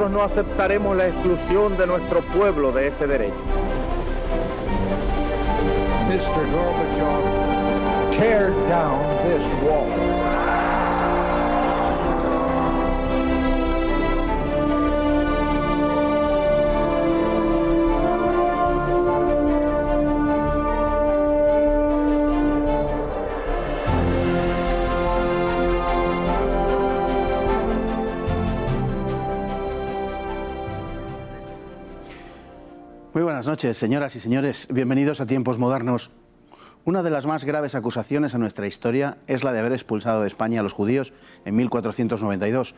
nosotros no aceptaremos la exclusión de nuestro pueblo de ese derecho. Mr. Gorbachev, tear down this wall. Muy buenas noches, señoras y señores. Bienvenidos a Tiempos Modernos. Una de las más graves acusaciones a nuestra historia es la de haber expulsado de España a los judíos en 1492.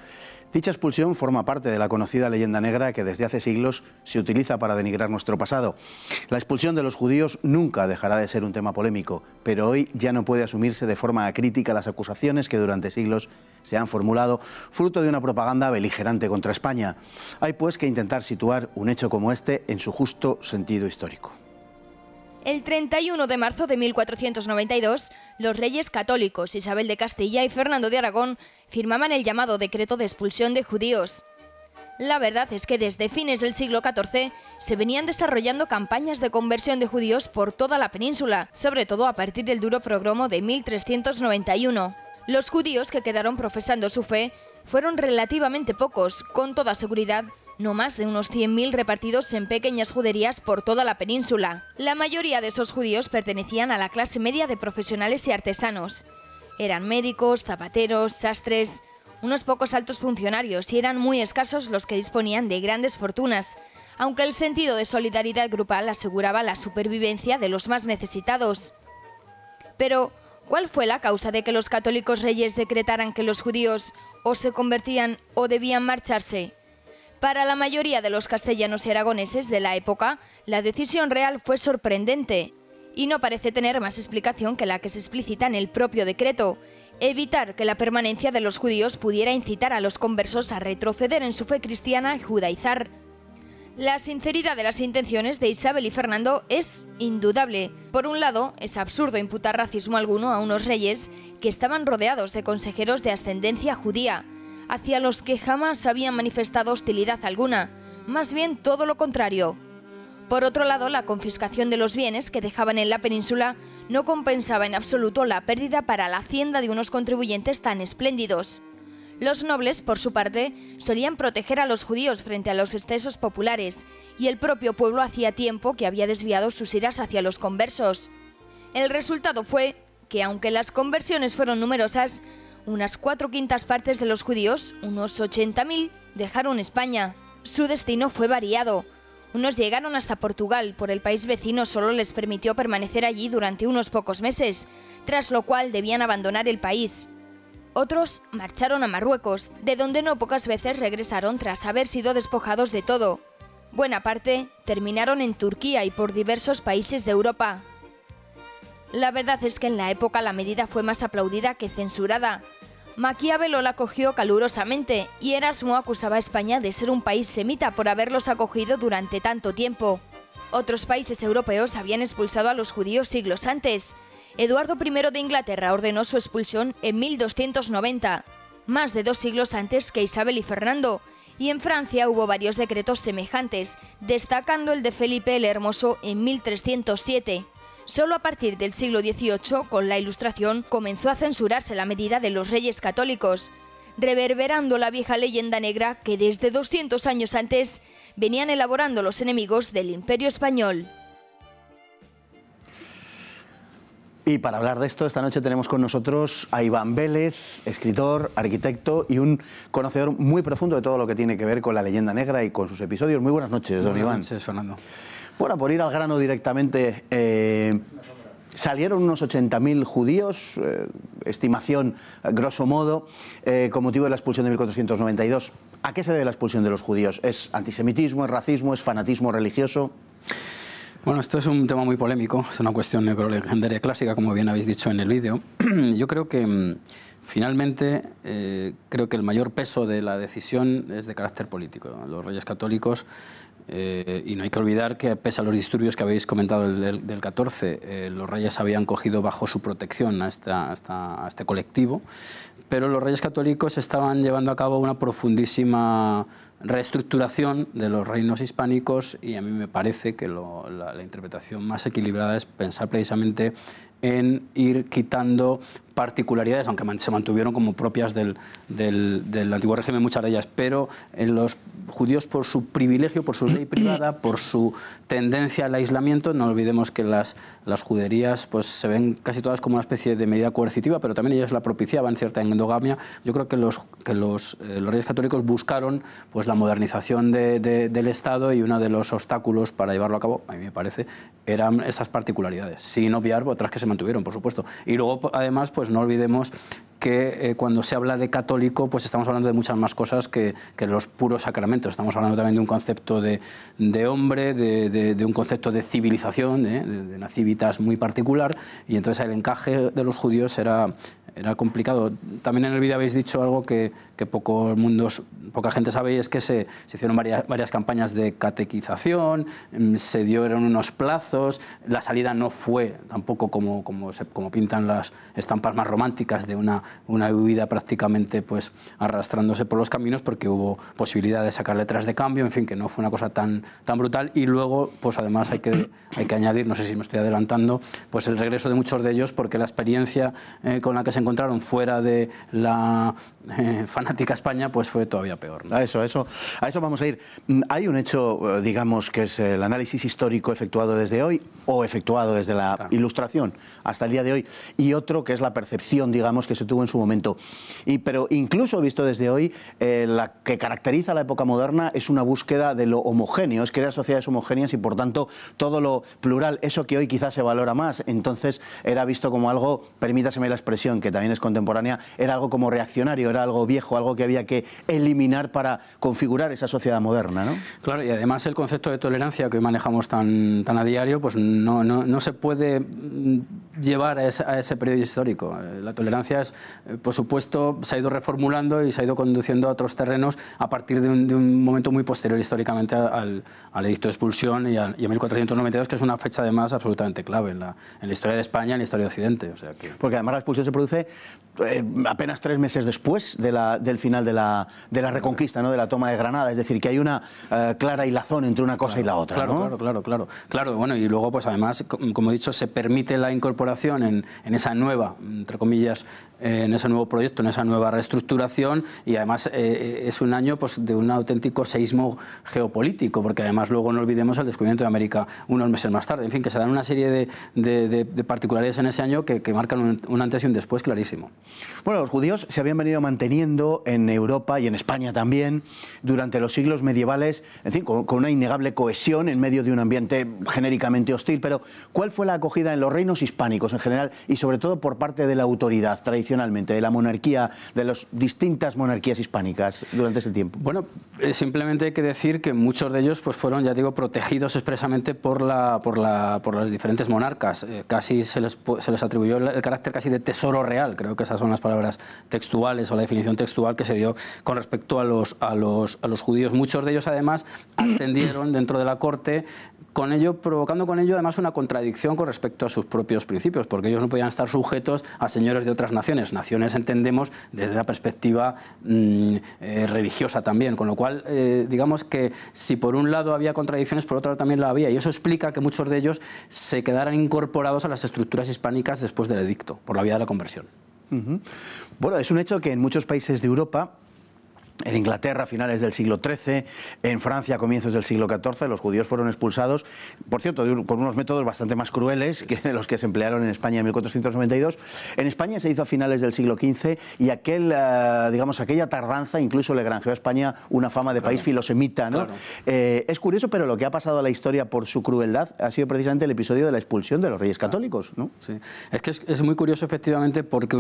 Dicha expulsión forma parte de la conocida leyenda negra que desde hace siglos se utiliza para denigrar nuestro pasado. La expulsión de los judíos nunca dejará de ser un tema polémico, pero hoy ya no puede asumirse de forma acrítica las acusaciones que durante siglos se han formulado, fruto de una propaganda beligerante contra España. Hay pues que intentar situar un hecho como este en su justo sentido histórico. El 31 de marzo de 1492, los reyes católicos Isabel de Castilla y Fernando de Aragón firmaban el llamado decreto de expulsión de judíos. La verdad es que desde fines del siglo XIV se venían desarrollando campañas de conversión de judíos por toda la península, sobre todo a partir del duro pogromo de 1391. Los judíos que quedaron profesando su fe fueron relativamente pocos, con toda seguridad no más de unos 100.000 repartidos en pequeñas juderías por toda la península. La mayoría de esos judíos pertenecían a la clase media de profesionales y artesanos. Eran médicos, zapateros, sastres, unos pocos altos funcionarios, y eran muy escasos los que disponían de grandes fortunas, aunque el sentido de solidaridad grupal aseguraba la supervivencia de los más necesitados. Pero, ¿cuál fue la causa de que los católicos reyes decretaran que los judíos o se convertían o debían marcharse? Para la mayoría de los castellanos y aragoneses de la época, la decisión real fue sorprendente y no parece tener más explicación que la que se explicita en el propio decreto: evitar que la permanencia de los judíos pudiera incitar a los conversos a retroceder en su fe cristiana y judaizar. La sinceridad de las intenciones de Isabel y Fernando es indudable. Por un lado, es absurdo imputar racismo alguno a unos reyes que estaban rodeados de consejeros de ascendencia judía, hacia los que jamás habían manifestado hostilidad alguna, más bien todo lo contrario. Por otro lado, la confiscación de los bienes que dejaban en la península no compensaba en absoluto la pérdida para la hacienda de unos contribuyentes tan espléndidos. Los nobles, por su parte, solían proteger a los judíos frente a los excesos populares, y el propio pueblo hacía tiempo que había desviado sus iras hacia los conversos. El resultado fue que, aunque las conversiones fueron numerosas, unas 4/5 partes de los judíos, unos 80.000, dejaron España. Su destino fue variado. Unos llegaron hasta Portugal, por el país vecino solo les permitió permanecer allí durante unos pocos meses, tras lo cual debían abandonar el país. Otros marcharon a Marruecos, de donde no pocas veces regresaron tras haber sido despojados de todo. Buena parte terminaron en Turquía y por diversos países de Europa. La verdad es que en la época la medida fue más aplaudida que censurada. Maquiavelo la acogió calurosamente y Erasmo acusaba a España de ser un país semita por haberlos acogido durante tanto tiempo. Otros países europeos habían expulsado a los judíos siglos antes. Eduardo I de Inglaterra ordenó su expulsión en 1290, más de 2 siglos antes que Isabel y Fernando, y en Francia hubo varios decretos semejantes, destacando el de Felipe el Hermoso en 1307. Solo a partir del siglo XVIII, con la Ilustración, comenzó a censurarse la medida de los reyes católicos, reverberando la vieja leyenda negra que desde 200 años antes venían elaborando los enemigos del Imperio Español. Y para hablar de esto, esta noche tenemos con nosotros a Iván Vélez, escritor, arquitecto y un conocedor muy profundo de todo lo que tiene que ver con la leyenda negra y con sus episodios. Muy buenas noches, don Iván. Buenas noches, Fernando. Bueno, por ir al grano directamente, salieron unos 80.000 judíos, estimación grosso modo, con motivo de la expulsión de 1492. ¿A qué se debe la expulsión de los judíos? ¿Es antisemitismo, es racismo, es fanatismo religioso? Bueno, esto es un tema muy polémico, es una cuestión necrolegendaria clásica, como bien habéis dicho en el vídeo. Yo creo que finalmente creo que el mayor peso de la decisión es de carácter político. Los reyes católicos, y no hay que olvidar que pese a los disturbios que habéis comentado del 14, los reyes habían cogido bajo su protección a este colectivo, pero los reyes católicos estaban llevando a cabo una profundísima reestructuración de los reinos hispánicos, y a mí me parece que la interpretación más equilibrada es pensar precisamente en ir quitando particularidades, aunque se mantuvieron como propias del antiguo régimen, muchas de ellas, pero en los judíos, por su privilegio, por su ley privada, por su tendencia al aislamiento, no olvidemos que las juderías pues, se ven casi todas como una especie de medida coercitiva, pero también ellos la propiciaban, cierta endogamia. Yo creo que los reyes católicos buscaron pues, la modernización del Estado, y uno de los obstáculos para llevarlo a cabo, a mí me parece, eran estas particularidades, sin obviar otras que se mantuvieron, por supuesto. Y luego, además, pues no olvidemos que cuando se habla de católico, pues estamos hablando de muchas más cosas que los puros sacramentos. Estamos hablando también de un concepto de hombre, de un concepto de civilización, de una civitas muy particular, y entonces el encaje de los judíos era complicado. También en el vídeo habéis dicho algo que poca gente sabe, y es que se hicieron varias campañas de catequización, se dieron unos plazos, la salida no fue tampoco como pintan las estampas más románticas de una huida prácticamente pues arrastrándose por los caminos, porque hubo posibilidad de sacar letras de cambio, en fin, que no fue una cosa tan brutal. Y luego, pues además hay que añadir, no sé si me estoy adelantando, pues el regreso de muchos de ellos, porque la experiencia con la que se encontraron fuera de la fanática España, pues fue todavía peor, ¿no? A eso vamos a ir. Hay un hecho, digamos, que es el análisis histórico efectuado desde hoy, o efectuado desde la Ilustración hasta el día de hoy, y otro que es la percepción, digamos, que se tuvo en su momento. Pero incluso visto desde hoy, la que caracteriza la época moderna es una búsqueda de lo homogéneo, es crear sociedades homogéneas, y por tanto todo lo plural, eso que hoy quizás se valora más, entonces era visto como algo, permítaseme la expresión, que también es contemporánea, era algo como reaccionario, era algo viejo, algo que había que eliminar para configurar esa sociedad moderna, ¿no? Claro, y además el concepto de tolerancia que hoy manejamos tan a diario, pues no se puede llevar a ese periodo histórico. La tolerancia es, por supuesto, se ha ido reformulando y se ha ido conduciendo a otros terrenos a partir de un momento muy posterior históricamente al edicto de expulsión y a 1492, que es una fecha además absolutamente clave en la historia de España y en la historia de Occidente. O sea que... Porque además la expulsión se produce apenas 3 meses después del final de la Reconquista, ¿no? De la toma de Granada, es decir, que hay una clara hilazón entre una cosa y la otra, ¿no? Claro, bueno, y luego pues además, como he dicho, se permite la incorporación en esa nueva, entre comillas, en ese nuevo proyecto, en esa nueva reestructuración, y además es un año pues de un auténtico seísmo geopolítico, porque además luego no olvidemos el descubrimiento de América unos meses más tarde. En fin, que se dan una serie de particularidades en ese año que marcan un antes y un después clarísimo. Bueno, los judíos se habían venido manteniendo en Europa y en España también durante los siglos medievales, en fin, con una innegable cohesión en medio de un ambiente genéricamente hostil. Pero ¿cuál fue la acogida en los reinos hispánicos en general y sobre todo por parte de la autoridad tradicionalmente, de la monarquía, de las distintas monarquías hispánicas durante ese tiempo? Bueno, simplemente hay que decir que muchos de ellos pues fueron, ya digo, protegidos expresamente por las diferentes monarcas. Casi se les atribuyó el carácter casi de tesoro real, creo que esas son las palabras textuales o la definición textual que se dio con respecto a los judíos. Muchos de ellos además ascendieron dentro de la corte, provocando con ello además una contradicción con respecto a sus propios principios, porque ellos no podían estar sujetos a señores de otras naciones. Naciones entendemos desde la perspectiva religiosa también, con lo cual digamos que si por un lado había contradicciones, por otro lado también la había, y eso explica que muchos de ellos se quedaran incorporados a las estructuras hispánicas después del edicto, por la vía de la conversión. Bueno, es un hecho que en muchos países de Europa, en Inglaterra a finales del siglo XIII, en Francia a comienzos del siglo XIV, los judíos fueron expulsados, por cierto, con unos métodos bastante más crueles que los que se emplearon en España en 1492. En España se hizo a finales del siglo XV y aquella tardanza incluso le granjeó a España una fama de país filosemita, ¿no? Es curioso, pero lo que ha pasado a la historia por su crueldad ha sido precisamente el episodio de la expulsión de los reyes católicos, ¿no? Sí, es que es muy curioso efectivamente, porque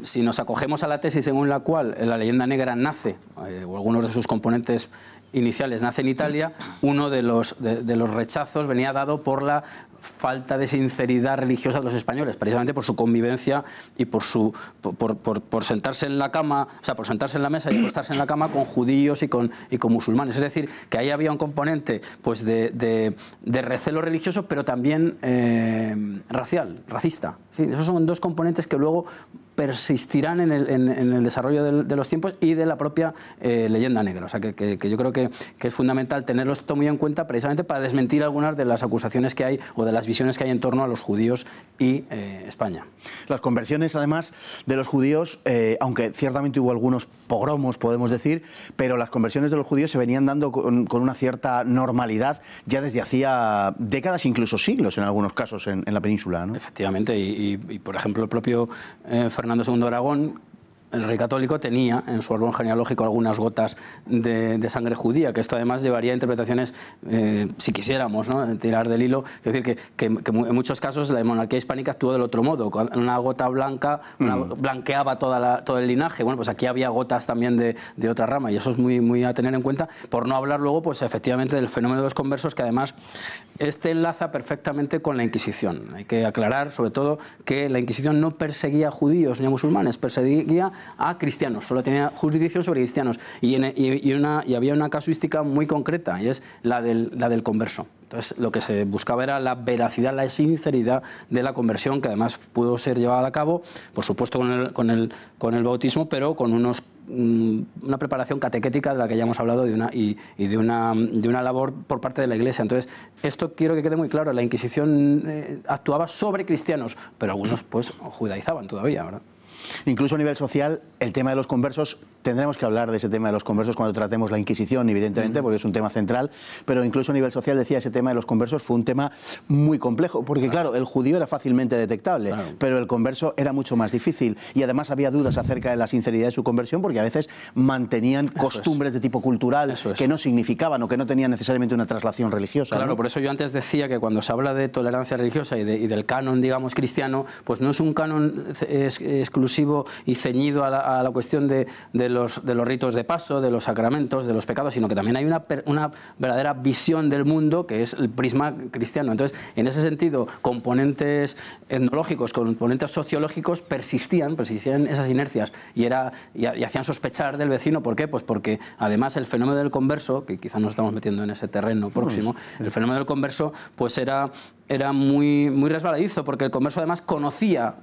si nos acogemos a la tesis según la cual la leyenda negra nace, o algunos de sus componentes iniciales nace en Italia, uno de los rechazos venía dado por la falta de sinceridad religiosa de los españoles, precisamente por su convivencia y por sentarse en la cama, o sea, por sentarse en la mesa y acostarse en la cama con judíos y con musulmanes. Es decir, que ahí había un componente pues de recelo religioso, pero también racista. ¿Sí? Esos son dos componentes que luego persistirán en el desarrollo de los tiempos y de la propia leyenda negra. O sea, que yo creo que es fundamental tenerlo esto muy en cuenta, precisamente para desmentir algunas de las acusaciones que hay o de las visiones que hay en torno a los judíos y España. Las conversiones, además, de los judíos, aunque ciertamente hubo algunos pogromos, podemos decir, pero las conversiones de los judíos se venían dando con una cierta normalidad ya desde hacía décadas, incluso siglos, en algunos casos, en la península, ¿no? Efectivamente, y por ejemplo, el propio Fernando II de Aragón, el rey católico, tenía en su árbol genealógico algunas gotas de sangre judía, que esto además llevaría a interpretaciones, si quisiéramos, ¿no?, tirar del hilo. Es decir, que en muchos casos la monarquía hispánica actuó del otro modo. Una gota blanca blanqueaba todo el linaje. Bueno, pues aquí había gotas también de otra rama, y eso es muy a tener en cuenta, por no hablar luego, pues efectivamente, del fenómeno de los conversos, que además enlaza perfectamente con la Inquisición. Hay que aclarar, sobre todo, que la Inquisición no perseguía a judíos ni a musulmanes, perseguía a cristianos, solo tenía jurisdicción sobre cristianos, y había una casuística muy concreta, y es la del converso. Entonces, lo que se buscaba era la veracidad, la sinceridad de la conversión, que además pudo ser llevada a cabo, por supuesto, con el bautismo, pero con una preparación catequética de la que ya hemos hablado, y de una labor por parte de la Iglesia. Entonces, esto quiero que quede muy claro: la Inquisición actuaba sobre cristianos, pero algunos pues judaizaban todavía, ¿verdad? Incluso a nivel social, el tema de los conversos, tendremos que hablar de ese tema de los conversos cuando tratemos la Inquisición, evidentemente, porque es un tema central, pero incluso a nivel social, decía, ese tema de los conversos fue un tema muy complejo, porque claro, el judío era fácilmente detectable, pero el converso era mucho más difícil, y además había dudas acerca de la sinceridad de su conversión, porque a veces mantenían costumbres de tipo cultural que no significaban o que no tenían necesariamente una traslación religiosa. Claro, ¿no? Por eso yo antes decía que cuando se habla de tolerancia religiosa y del canon, digamos, cristiano, pues no es un canon exclusivo y ceñido a la cuestión de los ritos de paso, de los sacramentos, de los pecados, sino que también hay una verdadera visión del mundo, que es el prisma cristiano. Entonces, en ese sentido, componentes etnológicos, componentes sociológicos persistían esas inercias y hacían sospechar del vecino. ¿Por qué? Pues porque además el fenómeno del converso, que quizás nos estamos metiendo en ese terreno próximo, el fenómeno del converso pues era muy resbaladizo, porque el converso además conocía,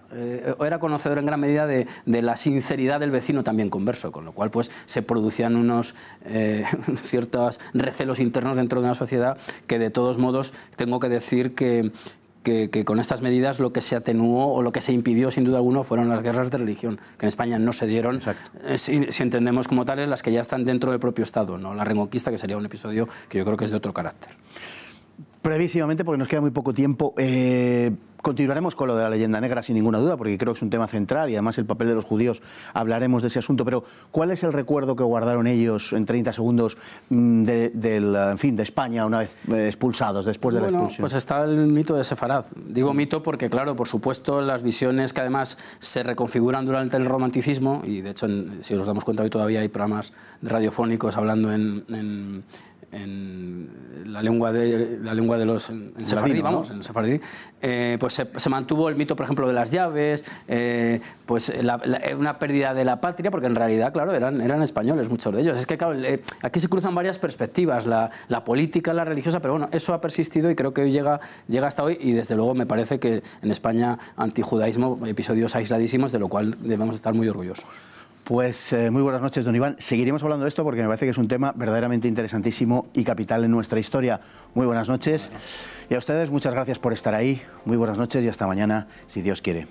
o era conocedor en gran medida de la sinceridad del vecino también converso, con lo cual pues se producían unos ciertos recelos internos dentro de una sociedad que, de todos modos, tengo que decir que con estas medidas lo que se atenuó o lo que se impidió, sin duda alguna, fueron las guerras de religión, que en España no se dieron, si entendemos como tales las que ya están dentro del propio Estado, ¿no? La Reconquista, que sería un episodio que yo creo que es de otro carácter. Brevísimamente, porque nos queda muy poco tiempo, continuaremos con lo de la leyenda negra sin ninguna duda, porque creo que es un tema central y además el papel de los judíos, hablaremos de ese asunto, pero ¿cuál es el recuerdo que guardaron ellos en 30 segundos de España una vez expulsados, después de la expulsión? Pues está el mito de Sefarad. Digo mito porque, claro, por supuesto, las visiones que además se reconfiguran durante el romanticismo, y de hecho, si os damos cuenta, hoy todavía hay programas radiofónicos hablando en la lengua de los en sefardí, vamos, en sefardí, pues se mantuvo el mito, por ejemplo, de las llaves, pues una pérdida de la patria, porque en realidad, claro, eran españoles muchos de ellos. Es que, claro, aquí se cruzan varias perspectivas, la política, la religiosa, pero bueno, eso ha persistido y creo que hoy llega hasta hoy, y desde luego me parece que en España antijudaísmo, episodios aisladísimos, de lo cual debemos estar muy orgullosos. Pues muy buenas noches, don Iván. Seguiremos hablando de esto porque me parece que es un tema verdaderamente interesantísimo y capital en nuestra historia. Muy buenas noches. Y a ustedes, muchas gracias por estar ahí. Muy buenas noches y hasta mañana, si Dios quiere.